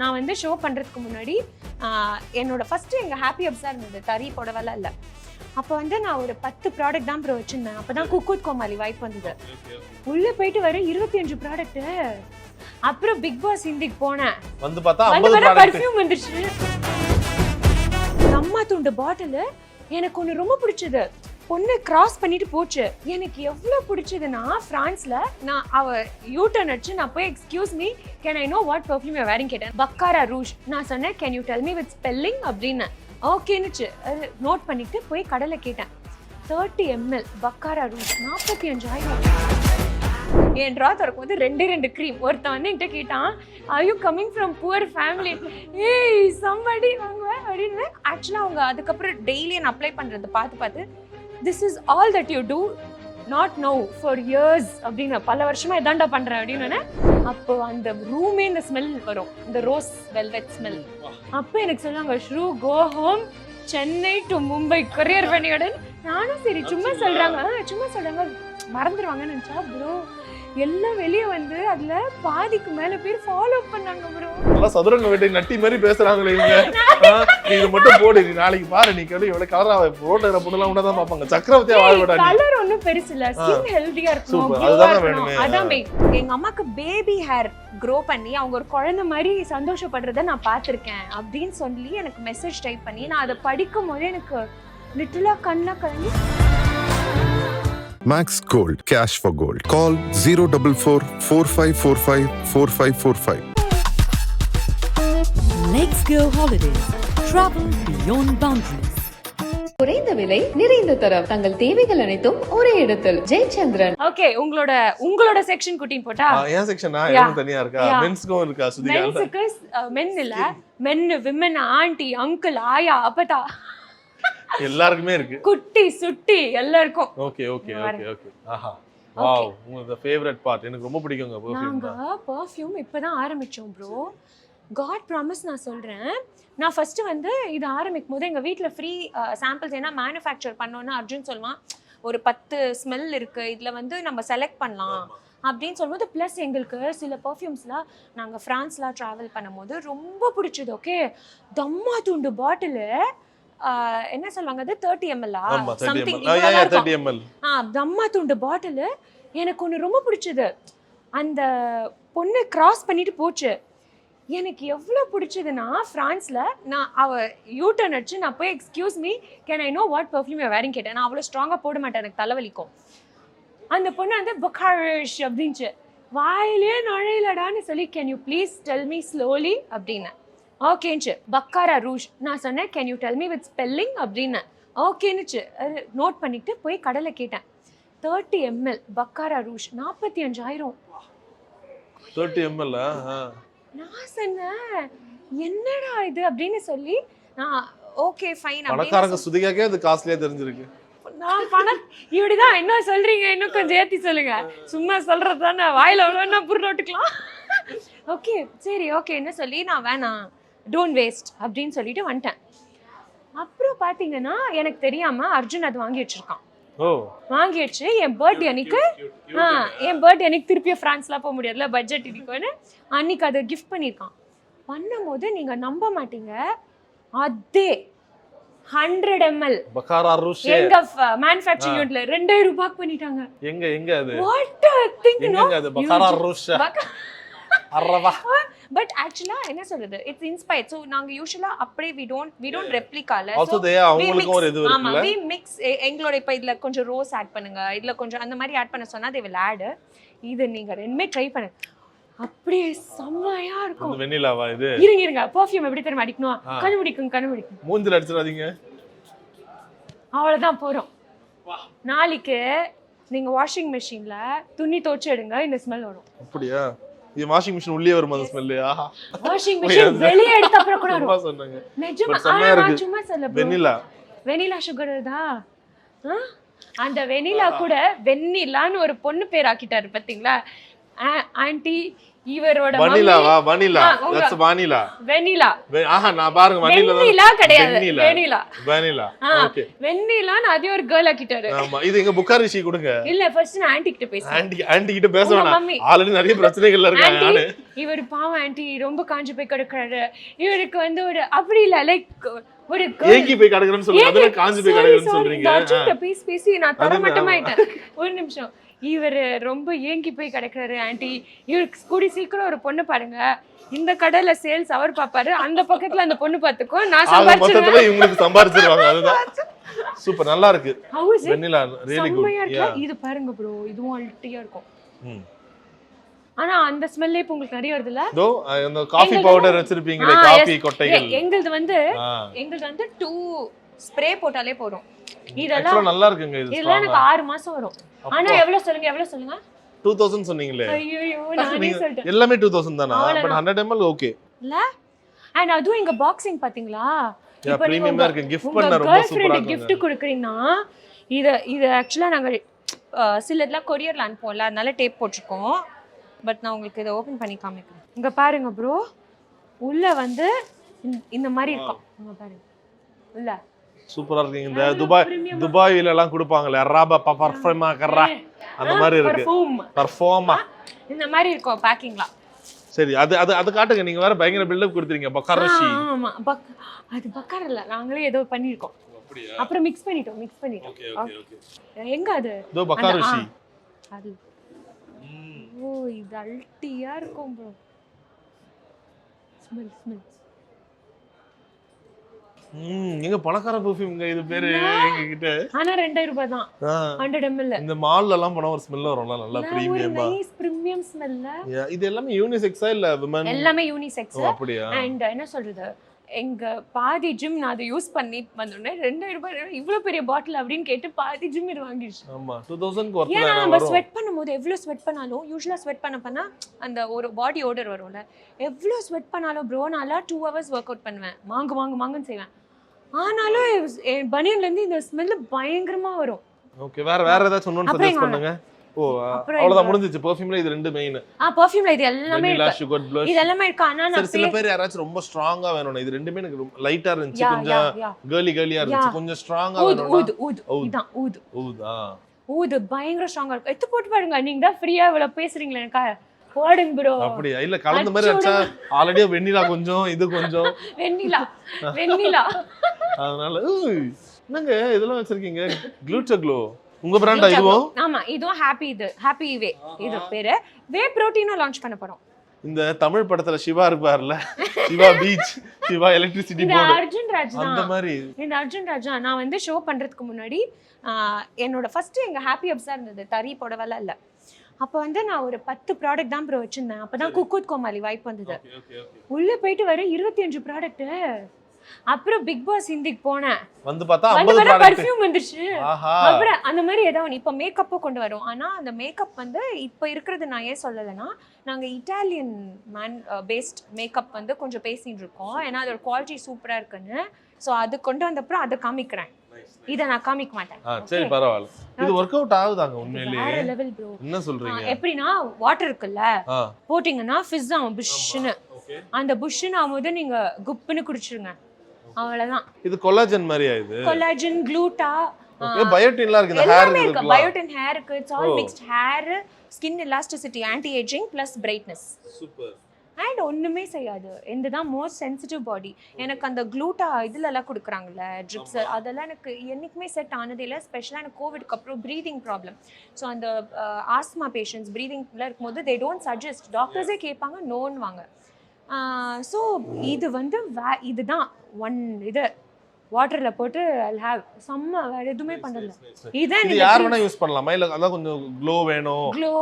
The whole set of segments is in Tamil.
நான் வந்து ஷோ பண்ணுறதுக்கு முன்னாடி என்னோட ஃபஸ்ட்டு எங்கள் ஹாப்பி அப்ஸாக இருந்தது, தறி புடவெல்லாம் இல்லை. அப்போ வந்து நான் ஒரு 10 ப்ராடக்ட் தான் ப்ரோ வச்சுருந்தேன். அப்போ தான் குக் வித் கோமாளி வாய்ப்பு வந்தது. உள்ளே போயிட்டு வர 25 ப்ராடக்ட்டு. அப்புறம் பிக் பாஸ் ஹிந்திக்கு போனேன். வந்து பார்த்தா பர்ஃப்யூம் வந்துருச்சு. அம்மா துண்டு பாட்டில் எனக்கு ஒன்று ரொம்ப பிடிச்சது. பொண்ணு கிராஸ் பண்ணிட்டு போச்சு. எனக்கு எவ்வளோ பிடிச்சதுன்னா, ஃப்ரான்ஸ்ல நான் யூட்டர்ன் அடிச்சு நான் போய் excuse me can I know what perfume you wearing கேட்டேன். Baccarat Rouge. நான் சொன்னேன் can you tell me with spelling அப்படின்னு. ஓகேனுச்சு. நோட் பண்ணிட்டு போய் கடையில் கேட்டேன். 30 ml பக்காரா ரூஜ் 45,000. என் ட்ரா திறக்கும் போது 2 க்ரீம். ஒருத்தன் வந்து என்கிட்ட கேட்டான், are you coming from poor family? ஏய் சம்படி வாங்குவேன் அப்படின்னு. ஆக்சுவலாக அவங்க அதுக்கப்புறம் டெய்லி நான் அப்ளை பண்ணுறது பார்த்து this is all that you do not know for years அப்படின்னு பல வருஷமா இதாண்டா பண்றேன் அப்படின்னு. அப்போ அந்த ரூமே இந்த ஸ்மெல் வரும், இந்த ரோஸ் வெல்வெட் ஸ்மெல். அப்போ எனக்கு சொல்லுவாங்க, ஷ்ரூ go home Chennai to Mumbai courier பண்ணியோட. நானும் சரி சும்மா சொல்றாங்க மறந்துடுவாங்கன்னு நினைச்சா ப்ரோ எல்லாம் வெளியே வந்து அதுல பாதிக்கு மேல பேர் ஃபாலோ பண்ணாங்க ப்ரோ. எல்லாம் சதுரங்க வேட்டை நட்டி மாதிரி பேசுறாங்களே இவங்க. நீ இது மட்டும் போடு, நீ நாளைக்கு பாரு, நீ கேளு இவ்வளவு கலரா ரோட்ல பொண்ணுலாம் உடனே பாப்பாங்க. சக்கரவர்த்தியா வாழ விடாது. கலர் ஒண்ணும் பெருசு இல்ல, ஸ்கின் ஹெல்தியா இருக்கணும். அதுதான் வேணுமே. அதான் எங்க அம்மாக்கு பேபி ஹேர் க்ரோ பண்ணி அவங்க ஒரு குழந்தை மாதிரி சந்தோஷப்படுறத நான் பார்த்திருக்கேன் அப்படின்னு சொல்லி எனக்கு மெசேஜ் டைப் பண்ணி நான் அதை படிக்கும் போது எனக்கு லிட்டலா கண்ணா கலங்கி. Max Gold, cash for gold. Call 044-4545-4545. Let's go holidays. Travel beyond boundaries. குறைந்த விலை நிறைந்த தரம், தங்கள் தேவைகள் அனைத்தும் ஒரே இடத்தில். ஜெயச்சந்திரன். ஓகே, உங்களோட செக்ஷன் குட்டின் போட்டா ஏன் செக்ஷனா எனக்கு தனியா இருக்கா? மென்ஸ்க்கும் இருக்கா? சுதிகா மென்ஸ்க்கு மென் இல்ல, மென் விமன் ஆன்ட்டி அங்கிள் ஆயா அப்பதா எல்லாருக்குமே இருக்கு, குட்டி சுட்டி எல்லாருக்கும். Okay okay okay okay. ஆஹா வாவ், உங்க ஃபேவரட் பார்ட் எனக்கு ரொம்ப பிடிக்குங்க பெர்ஃப்யூம். நாங்க பெர்ஃப்யூம் இப்பதான் ஆரம்பிச்சோம் ப்ரோ. காட் ப்ராமிஸ் நான் சொல்றேன். நான் ஃபர்ஸ்ட் வந்து இது ஆரம்பிக்கும் போது எங்க வீட்ல ஃப்ரீ சாம்பிள்ஸ் ஏன்னா மேனுஃபேக்சர் பண்ணோன்னா அர்ஜுன் சொல்லுவான், ஒரு 10 ஸ்மெல் இருக்கு, இதுல வந்து நம்ம செலக்ட் பண்ணலாம் அப்படின்னு சொல்லும்போது, ப்ளஸ் எங்களுக்கு சில பர்ஃப்யூம்ஸ்லாம் நாங்கள் ஃப்ரான்ஸ்லாம் ட்ராவல் பண்ணும்போது ரொம்ப பிடிச்சது. ஓகே, தம்மா துண்டு பாட்டில் என்ன சொல்லுவாங்க, அது 30 ml சம்திங் தம்மா துண்டு பாட்டில் எனக்கு ஒன்று ரொம்ப பிடிச்சது. அந்த பொண்ணு கிராஸ் பண்ணிட்டு போச்சு. எனக்கு எவ்வளோ பிடிச்சதுன்னா, ஃப்ரான்ஸில் நான் யூட்டர்ன் அடிச்சு நான் போய் excuse me can I know what perfume you wearing கேட்டேன். நான் அவ்வளோ ஸ்ட்ராங்காக போட மாட்டேன், எனக்கு தலைவலிக்கும். அந்த பொண்ணு வந்து பக்காரிஷ் அப்படின்ச்சு. வாயிலே நுழையிலடான்னு சொல்லி can you please tell me slowly அப்படின்னு. ஓகேனுச்சு. பக்காரா ரூஜ். நான் சொன்னேன் can you tell me with spelling அப்படின்னு. ஓகேனுச்சு. நோட் பண்ணிட்டு போய் கடையில் கேட்டேன். 30 ml பக்காரா ரூஜ் 45,000. 30 ml. நான் சொன்னேன் என்னடா இது அப்படின்னு சொல்லி நான் ஓகே ஃபைன். பணக்காரங்க சுதிகாக்கே அது காஸ்ட்லியா தெரிஞ்சிருக்கு. நான் பணம் இப்படிதான் என்ன சொல்றீங்க, இன்னும் கொஞ்சம் ஏற்றி சொல்லுங்க. சும்மா சொல்றது தானே, வாயில அவ்வளோன்னா புருட்டோட்டுக்கலாம். ஓகே சரி ஓகே என்ன சொல்லி நான் வேணாம் டோன்ட் வேஸ்ட் அப்படின்னு சொல்லிட்டு வந்துட்டேன். அப்புறம் பார்த்தீங்கன்னா எனக்கு தெரியாம அர்ஜுன் அது வாங்கி வச்சிருக்கான். வாங்கி வச்சு என் பர்த்டே அன்னைக்கு திருப்பியும் ஃப்ரான்ஸ்லாம் போக முடியாதுல, பட்ஜெட் இருக்குன்னு அன்னைக்கு அதை கிஃப்ட் பண்ணியிருக்கான். பண்ணும்போது நீங்க நம்ப மாட்டீங்க, அதே 100 ml பக்காரா ரூஜ் எங்க மேனுஃபேக்சரிங் யூனிட்ல 2000 ரூபாய்க்கு பண்ணிட்டாங்க. எங்க அது வாட் திங் நோ அது பக்காரா ரூஜ் அரவா. பட் ஆக்சுவலா என்ன சொல்றது, இட்ஸ் இன்ஸ்பயர்ட். சோ நாங்க யூசுவலா அப்படியே we don't replicaல. ஆல்சோ தே அவங்களுக்கு ஒரு இது இருக்குல. ஆமா, we mix எங்களோட இப்ப இதுல கொஞ்சம் ரோஸ் ஆட் பண்ணுங்க, இதுல கொஞ்சம் அந்த மாதிரி ஆட் பண்ண சொன்னா they will add. இது நீங்க ரெண்டுமே ட்ரை பண்ணுங்க, அப்படியே செம்மையா இருக்கும். இந்த வெண்ணிலாவா இது? இருங்க பெர்ஃப்யூம் எப்படி தெரியுமா அடிக்கணும், கண்டுபிடிக்கும் மூஞ்சில அடிச்சிராதீங்க. அவ்வளவுதான் போறோம். நாளைக்கு நீங்க வாஷிங் மெஷின்ல துணி துவைச்சு எடுங்க, இந்த ஸ்மெல் வரும். அப்படியா? இது வாஷிங் மெஷின் உள்ளே வருமா அந்த ஸ்மெல்? ஆஹா, வாஷிங் மெஷின் வெளிய எடுத்த அப்புறம் கூட வரும். சொன்னாங்க நிஜமா? நான் சும்மா சொல்ல ப்ரோ. வெனிலா சுகர் இதா அந்த வெனிலா கூட வெண்ணிலான்னு ஒரு பொண்ணு பேர் ஆக்கிட்டாரு பாத்தீங்களா? ஆன்ட்டி இவரோட வனிலாவா வனிலா உங்க- தட்ஸ் வானிலா வெனிலா ஆஹா நான் பாருங்க வனிலா வெண்ணிலா கிடையாது வெனிலா வனிலா ஓகே வெண்ணிலான்னு அதே ஒரு கேர்ள் ஆக்கிட்டாரு ஆமா இது எங்க புக்காரிஷி கொடுங்க இல்ல ஃபர்ஸ்ட் நான் ஆன்ட்டி கிட்ட பேசுறேன் ஆன்டி கிட்ட பேச உங்க வேணாம் மம்மி. ஆல்ரெடி நிறைய பிரச்சனைகள் இருக்காங்க ஆன்ட்டி நானு இவர் பாவம் ஆன்ட்டி ரொம்ப காஞ்சு போய் கிடக்குறாரு இவருக்கு வந்து ஒரு அப்படி இல்ல லைக் ஒரு ஏங்கி போய் கிடக்குறேன்னு சொல்லுங்க அதுல காஞ்சு போய் கிடக்குறேன்னு சொல்றீங்க அர்ஜுன்ட்ட பேசி நான் அதுதான். தரமட்டமாயிட்டேன் ஒரு நிமிஷம் இவர் ரொம்ப ஏங்கி போய் கிடக்குறாரு ஆன்ட்டி இவருக்கு கூடி சீக்கிரம் ஒரு பொண்ணு பாருங்க இந்த கடையில சேல்ஸ் அவர் பாப்பாரு அந்த பக்கத்துல அந்த பொண்ணு பாத்துக்கோ நான் ஆக மொத்தத்துல சம்பாரிச்சிருவேன் இவங்களுக்கு சம்பாரிச்சிருவாங்க அதுதான் சூப்பர் நல்லா இருக்கு How is it? Vennila really செம்மையா குட் இருக்குல்ல? இது பாருங்க ப்ரோ இதுவும் அல்ட்டியா இருக்கும் ஆனா அந்த ஸ்மெல்லே இப்ப உங்களுக்கு நிறைய வருதுல்ல தோ அந்த காபி எங்களுது பவுடர் வச்சிருப்பீங்களே ஆ, காபி yes. கொட்டைகள் எங்களுது வந்து ஆ. 2 ஸ்ப்ரே போட்டாலே போதும் Actually இதெல்லாம் நல்லா இருக்குங்க இது இதெல்லாம் எனக்கு strong-ஆ. 6 மாசம் வரும் ஆனா எவ்வளவு சொல்லுங்க 2000 சொன்னீங்களே ஐயோ நானே நீங்க சொல்லிட்டேன் எல்லாமே 2000 தானா அவ்வளவுதான். பட் 100 ml ஓகே இல்ல அண்ட் அதுவும் எங்க பாக்ஸிங் பாத்தீங்களா Yeah, இப்போ நீங்க premium-ஆ உங்க- இருக்கு. gift உங்க பண்ண ரொம்ப girlfriend சூப்பரா gift இருக்குங்க. கொடுக்குறீங்கன்னா இது ஆக்சுவலா நாங்க சிலதெல்லாம் கொரியர்ல அனுப்புவோம்ல அதனால டேப் போட்டிருக்கோம் பட் நான் உங்களுக்கு இதை ஓபன் பண்ணி காமிக்கிறேன் இங்க பாருங்க ப்ரோ உள்ள வந்து இந்த மாதிரி இருக்கும் இங்க பாருங்க உள்ள சூப்பரா இருக்கு இந்த துபாயில எல்லாம் கொடுப்பாங்களே ராபா பர்ஃபர்மா கர்ரா அந்த மாதிரி இருக்கு perfume. பர்ஃபார்மா இந்த மாதிரி இருக்கும் பேக்கிங்லாம் சரி அது அது அது காட்டுங்க நீங்க வேற பயங்கர பில்டப் கொடுத்துறீங்க பக்கரஷி ஆமா அது பக்கர் இல்ல நாங்களே ஏதோ பண்ணிருக்கோம் அப்புறம் மிக்ஸ் பண்ணிட்டோம் ஓகே ஓகே ஓகே எங்க அது தோ பக்கரஷி அது ஓ இது அல்ட்டியா இருக்கும் ப்ரோ ஸ்மெல் எங்க பணக்கார பெர்ஃப்யூம்ங்க இது பேரு எங்க கிட்ட ஆனா 2000 ரூபாய் தான் ஆ, 100 ml இந்த மால்ல எல்லாம் போனா ஒரு ஸ்மெல் வரும்ல நல்லா ஒரு பிரீமியமா நைஸ் பிரீமியம் ஸ்மெல்ல இது எல்லாமே யூனிசெக்ஸா இல்ல விமன் எல்லாமே யூனிசெக்ஸ் அப்படியா அண்ட் என்ன சொல்றது எங்க பாதி ஜிம் நான் அதை யூஸ் பண்ணி வந்தோடனே 2000 ரூபாய் இவ்வளவு பெரிய பாட்டில் அப்படின்னு கேட்டு பாதி ஜிம் இது வாங்கிடுச்சு ஆமா 2000 க்கு ஏன்னா ஒருத்தர் நம்ம வரும் ஸ்வெட் பண்ணும்போது எவ்வளவு ஸ்வெட் பண்ணாலும் யூஸ்வலா ஸ்வெட் பண்ண அந்த ஒரு பாடி ஓடர் வரும்ல எவ்வளவு ஸ்வெட் பண்ணாலும் ப்ரோ நான் 2 hours ஒர்க் அவுட் பண்ணுவேன் மாங்குன்னு செய்வேன் ஆனாலும் என் பனியன்ல இருந்து இந்த ஸ்மெல் பயங்கரமா வரும் ஓகே வேற ஏதாச்சும் ஒன்னு அப்புறம் சஜஸ்ட் எங்க பண்ணுங்க ஓ அப்புறம் அவ்வளவுதான் முடிஞ்சிச்சு பெர்ஃப்யூம்ல இது ரெண்டு மெயின் பெர்ஃப்யூம்ல இது எல்லாமே வெனிலா இருக்கு சுகர் ப்ளஷ் இது எல்லாமே இருக்கு ஆனா சரி நான் சில பேர் யாராச்சும் ரொம்ப ஸ்ட்ராங்கா வேணும் இது ரெண்டுமே எனக்கு லைட்டா இருந்துச்சு கொஞ்சம் கேர்லியா இருந்துச்சு கொஞ்சம் ஸ்ட்ராங்கா வேணும்னா ஊது இதான் ஊது ஊதா ஊது பயங்கர ஸ்ட்ராங்கா இருக்கும் எடுத்து போட்டு பாருங்க நீங்க தான் ஃப்ரீயா இவ்வளவு பேசுறீங்களே எனக்கா போடுங்க ப்ரோ அப்படியா இல்ல கலந்த மாதிரி வச்சா ஆல்ரெடி வெண்ணிலா கொஞ்சம் இது கொஞ்சம் வெண்ணிலா அதனால என்னங்க இதெல்லாம் வச்சிருக்கீங்க க்ளூட்டோ க்ளோ உங்க பிராண்டா இதுவும் ஆமா இதுவும் ஹாப்பி வே இது பேரு வே புரோட்டீனும் லான்ச் பண்ண போறோம் இந்த தமிழ் படத்துல சிவா இருப்பார்ல சிவா பீச் சிவா எலக்ட்ரிசிட்டி இந்த போர்டு அர்ஜுன் ராஜ் அந்த தான் மாதிரி இந்த அர்ஜுன் ராஜா நான் வந்து ஷோ பண்றதுக்கு முன்னாடி என்னோட ஃபர்ஸ்ட் எங்க ஹாப்பி அப்ஸா இருந்தது தறி போடவெல்லாம் இல்ல அப்போ வந்து நான் ஒரு 10 ப்ராடக்ட் தான் ப்ரோ வச்சிருந்தேன் அப்பதான் குக்கூத் கோமாளி வாய்ப்பு வந்தது உள்ள போயிட்டு வர 25 ப்ராடக்ட் அப்புறம் பிக் பாஸ் ஹிந்திக்கு போனேன் வந்து பார்த்தா வந்து 50 வர ப்ராடக்ட் பர்ஃபியூம் வந்துருச்சு ஆஹா அப்புறம் அந்த மாதிரி ஏதாவது இப்ப மேக்கப்பும் கொண்டு வரும் ஆனா அந்த மேக்கப் வந்து இப்ப இருக்கிறது நான் ஏன் சொல்லலைன்னா நாங்க இட்டாலியன் பேஸ்ட் மேக்கப் வந்து கொஞ்சம் பேசிட்டு இருக்கோம் ஏன்னா அதோட குவாலிட்டி சூப்பரா இருக்குன்னு ஸோ அது கொண்டு வந்தப்புறம் அதை காமிக்கிறேன் இதை நான் காமிக்க மாட்டேன் சரி பரவாயில்ல இது ஒர்க் அவுட் ஆகுதாங்க உண்மையிலேயே வேற லெவல் ப்ரோ என்ன சொல்றீங்க எப்படின்னா வாட்டர் இருக்குல்ல ஆ போட்டிங்கன்னா ஃபிஸ் ஆகும் புஷ்ஷுன்னு அந்த புஷ்ஷுன்னு ஆகும்போது நீங்க குப்புன்னு குடிச்சிருங்க அவ்வளவுதான் இது கொலாஜன் மாதிரியா இது கொலாஜன் க்ளூட்டா பயோட்டின்லாம் இருக்கு இந்த எல்லாமே ஹேர் இருக்கு இருக்குல பயோட்டின் ஹேருக்கு it's all mixed hair skin elasticity anti ageing plus brightness super and ஒண்ணுமே செய்யாது இதுதான் மோஸ்ட் சென்சிட்டிவ் பாடி எனக்கு அந்த க்ளூட்டா இதுலலாம் கொடுக்குறாங்கல்ல ட்ரிப்ஸ் அதெல்லாம் எனக்கு என்னைக்குமே செட் ஆனது இல்லை ஸ்பெஷலாக எனக்கு கோவிட்க்கு அப்புறம் ப்ரீதிங் ப்ராப்ளம் ஸோ அந்த ஆஸ்மா பேஷண்ட்ஸ் ப்ரீதிங்ல இருக்கும்போது தே டோன்ட் சஜஸ்ட் டாக்டர்ஸே கேட்பாங்க நோன்னுவாங்க ஸோ இது வந்து இதுதான் இது வாட்டர்ல போட்டு I'll have செம்ம வேற எதுவுமே பண்ணல இதான் இது யார் வேணா யூஸ் பண்ணலாமா இல்ல அதான் கொஞ்சம் க்ளோ வேணும் க்ளோ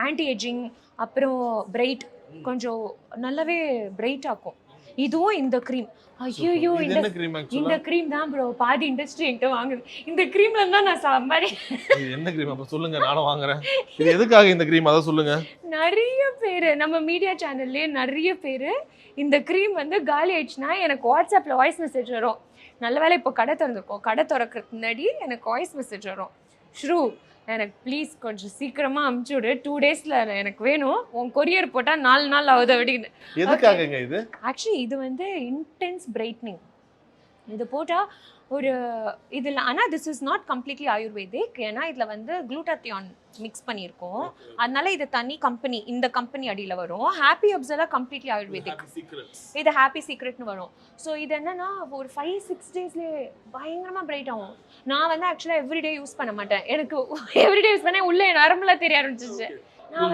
ஆன்டி ஏஜிங் அப்புறம் பிரைட் கொஞ்சம் நல்லாவே பிரைட் ஆக்கும் இதுவும் இந்த க்ரீம் ஐயோ இது என்ன cream actually? இந்த க்ரீம் தான் ப்ரோ பாதி இண்டஸ்ட்ரி என்கிட்ட வாங்குது இந்த க்ரீம்ல இருந்தா நான் சம்பாரி இது என்ன cream அப்ப சொல்லுங்க நானும் வாங்குறேன் இது எதுக்காக இந்த cream அத சொல்லுங்க நிறைய பேர் நம்ம மீடியா சேனல்லே நிறைய பேர் இந்த க்ரீம் வந்து காலி ஆயிடுச்சுன்னா எனக்கு வாட்ஸ்அப்ல வாய்ஸ் மெசேஜ் வரும் நல்ல வேளை இப்போ கடை திறந்துருக்கோம் கடை திறக்கிறதுக்கு முன்னாடி எனக்கு வாய்ஸ் மெசேஜ் வரும் ஷ்ரூ எனக்கு ப்ளீஸ் கொஞ்சம் சீக்கிரமா அமுச்சு விடு, 2 டேஸ்ல எனக்கு வேணும், உன் கொரியர் போட்டா 4 நாள் ஆகுது அப்படின்னு. எதுக்காகங்க இது? ஆக்சுவலி இது வந்து இன்டென்ஸ் பிரைட்னிங். இது போட்டா ஒரு இதில், ஆனால் this is not completely ayurvedic, ஏன்னா இதில் வந்து குளூட்டாத்தியான் மிக்ஸ் பண்ணியிருக்கோம். அதனால இது தனி கம்பெனி, இந்த கம்பெனி அடியில் வரும். ஹாப்பி ஹப்ஸ் எல்லாம் கம்ப்ளீட்லி ஆயுர்வேதிக், இது ஹாப்பி சீக்ரெட்னு வரும். ஸோ இது என்னன்னா ஒரு 5-6 டேஸ்லேயே பயங்கரமாக பிரைட் ஆகும். நான் வந்து ஆக்சுவலாக எவ்ரிடே யூஸ் பண்ண மாட்டேன், எனக்கு எவ்ரிடே யூஸ் பண்ண உள்ளே நரம்புலாம் தெரிய ஆரம்பிச்சிச்சு.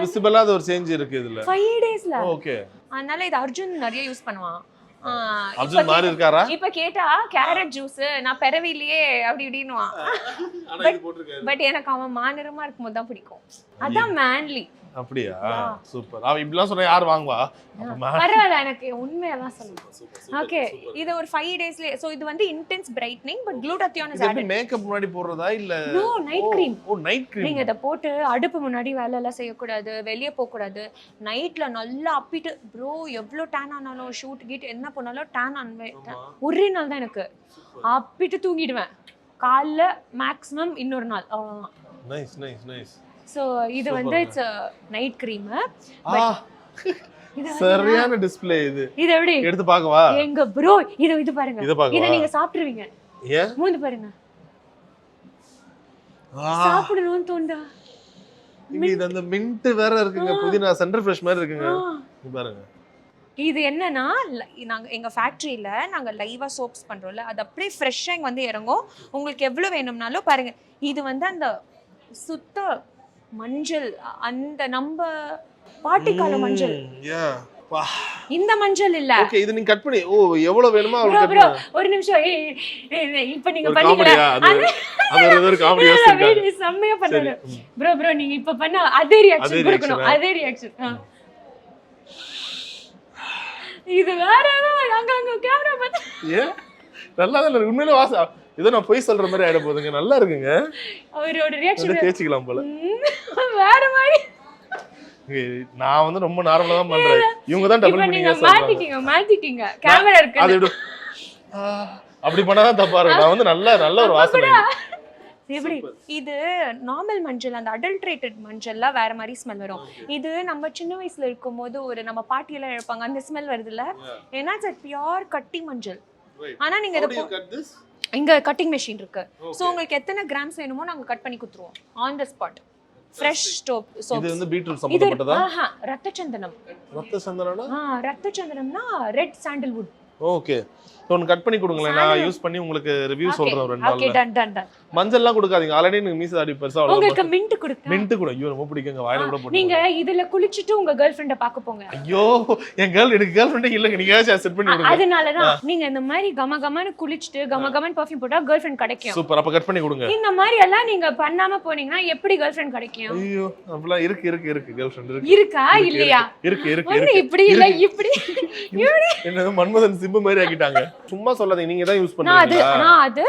விசிபிளா அது ஒரு சேஞ்ச் இருக்கு இதுல 5 டேஸ்ல. ஓகே. அதனால இது அர்ஜுன் நிறைய யூஸ் பண்ணுவான். அர்ஜுன் மாதிரி இருக்காரா? இப்ப கேட்டா கேரட் ஜூஸ் நான் பெறவிலேயே அப்படி இப்படின்னுவான். பட் எனக்கு அவன் மாநிறமா இருக்கும்போது தான் பிடிக்கும், அதான் மேன்லி. அப்படியா? சூப்பர். அவன் இப்படிலாம் சொன்னா யார் வாங்குவா? பரவாயில்ல, எனக்கு உண்மையெல்லாம் சொல்லுங்க. ஓகே, இது ஒரு 5 டேஸ்ல. சோ இது வந்து intense brightening but glutathione is added. Makeup முன்னாடி போடுறதா இல்ல? No, night cream. ஓ, நைட் கிரீம். நீங்க இத போட்டு அடுப்பு முன்னாடி வேலை எல்லாம் செய்ய கூடாது, வெளிய போக கூடாது, நைட்ல நல்லா அப்பிட்டு ப்ரோ எவ்ளோ டான் ஆனாலும் ஷூட் கீட் என்ன பண்ணாலும் டான் ஆனவே ஒரே நாள் தான் எனக்கு அப்பிட்டு தூங்கிடுவேன். காலைல மேக்ஸிமம் இன்னொரு நாள் அவ்வளவுதான். Nice nice nice. சோ இது வந்து இட்ஸ் நைட் கிரீம். சரியான டிஸ்ப்ளே இது. இது எப்படி எடுத்து பார்க்கவா? எங்க ப்ரோ இது பாருங்க, இத நீங்க சாப்பிடுவீங்க. ஏன் மூந்து பாருங்க, சாப்பிடணும்னு தோண்டா. இங்க இது அந்த மின்ட் வேற இருக்குங்க, புதினா சென்டர் ஃப்ரெஷ் மாதிரி இருக்குங்க. இங்க பாருங்க. இது என்னன்னா நாங்க எங்க ஃபேக்டரியில நாங்க லைவா சோப்ஸ் பண்றோம்ல, அது அப்படியே ஃப்ரெஷ்ஷா இங்க வந்து இறங்கும். உங்களுக்கு எவ்வளவு வேணும்னாலும் பாருங்க. இது வந்து அந்த சுத்த மஞ்சள், அந்த நம்ம பாட்டிக்கால மஞ்சள், இந்த மஞ்சள் இல்ல. ஓகே, இது நீங்க கட் பண்ணி எவ்வளவு வேணுமோ ப்ரோ ஒரு நிமிஷம். இப்ப நீங்க பண்ணீங்களா? அது ஒரு காமெடியா இருக்கு, செம்மையா பண்ணாரு ப்ரோ. நீங்க இப்ப பண்ண அதே ரியாக்ஷன் கொடுக்கணும், அதே ரியாக்ஷன். இது வேற அங்க கேமரா பார்த்து நல்லா தான் உண்மையிலே வாச ஏதோ நான் போய் சொல்ற மாதிரி ஆயிட போகுதுங்க. நல்லா இருக்குங்க, அவரோட ரியாக்ஷன் தேய்ச்சிக்கலாம் போல. வேற மாதிரி. நான் வந்து ரொம்ப நார்மலா தான் பண்றேன், இவங்க தான் டபுள் மீனிங்கா சொல்றாங்க. மாத்திட்டீங்க கேமரா இருக்கு அது அப்படி பண்ணாதான் தப்பா இருக்கு. நான் வந்து நல்ல ஒரு வாசனை. எப்படி இது நார்மல் மஞ்சள், அந்த அடல்ட்ரேட்டட் மஞ்சள்லாம் வேற மாதிரி ஸ்மெல் வரும். இது நம்ம சின்ன வயசுல இருக்கும்போது ஒரு நம்ம பாட்டியெல்லாம் இழப்பாங்க, அந்த ஸ்மெல் வருதுல்ல, ஏன்னா இட்ஸ் பியூர் கட்டி மஞ்சள். ஆனா நீங்க இங்க கட்டிங் மெஷின் இருக்கு. சோ உங்களுக்கு எத்தனை கிராம்ஸ் வேணுமோ நாங்க கட் பண்ணி கொடுத்துருவோம் on the spot. Fresh soap. இது வந்து பீட்ரூட் சம்பந்தப்பட்டதா? ரத்த சந்தனம். ரத்த சந்தனம்னா ரத்த சந்தனம்னா ரெட் சாண்டல்வுட். ஓகே, ஒன்னு கட் பண்ணி கொடுங்களேன், நான் யூஸ் பண்ணி உங்களுக்கு ரிவ்யூ சொல்றேன் ரெண்டு நாள்ல. Okay, ton. மஞ்சள்லாம் கொடுக்காதீங்க, ஆல்ரெடி எனக்கு மீச தாடி பெருசா அவ்வளவு. உங்களுக்கு மின்ட் கொடுங்க. மின்ட் கூட ஐயோ ரொம்ப பிடிக்குங்க, வாயில கூட போடுங்க. நீங்க இதுல குளிச்சிட்டு உங்க கேர்ள் ஃப்ரெண்ட பார்க்க போங்க. ஐயோ எனக்கு கேர்ள் ஃப்ரெண்ட் இல்லங்க, நீங்க செட் பண்ணி விடுங்க. அதனால தான் நீங்க இந்த மாதிரி கமகமன்னு குளிச்சிட்டு கமகமன்னு பர்ஃப்யூம் போட்டா கேர்ள் ஃப்ரெண்ட் கிடைக்கும். சூப்பர், அப்ப கட் பண்ணி கொடுங்க. இந்த மாதிரி எல்லாம் நீங்க பண்ணாம போனீங்கன்னா எப்படி கேர்ள் ஃப்ரெண்ட் கிடைக்கும்? ஐயோ அப்படிலாம் இருக்கு கேர்ள் ஃப்ரெண்ட் இருக்கு. இருக்கா இல்லையா? இருக்கு இப்படி இல்ல இப்படி என்னது மன்மதன் சிம்பு மாதிரி ஆக்கிட்டாங்க. சும்மா சொல்லாதீங்க, நீங்க தான் யூஸ் பண்றீங்களா? நான் அது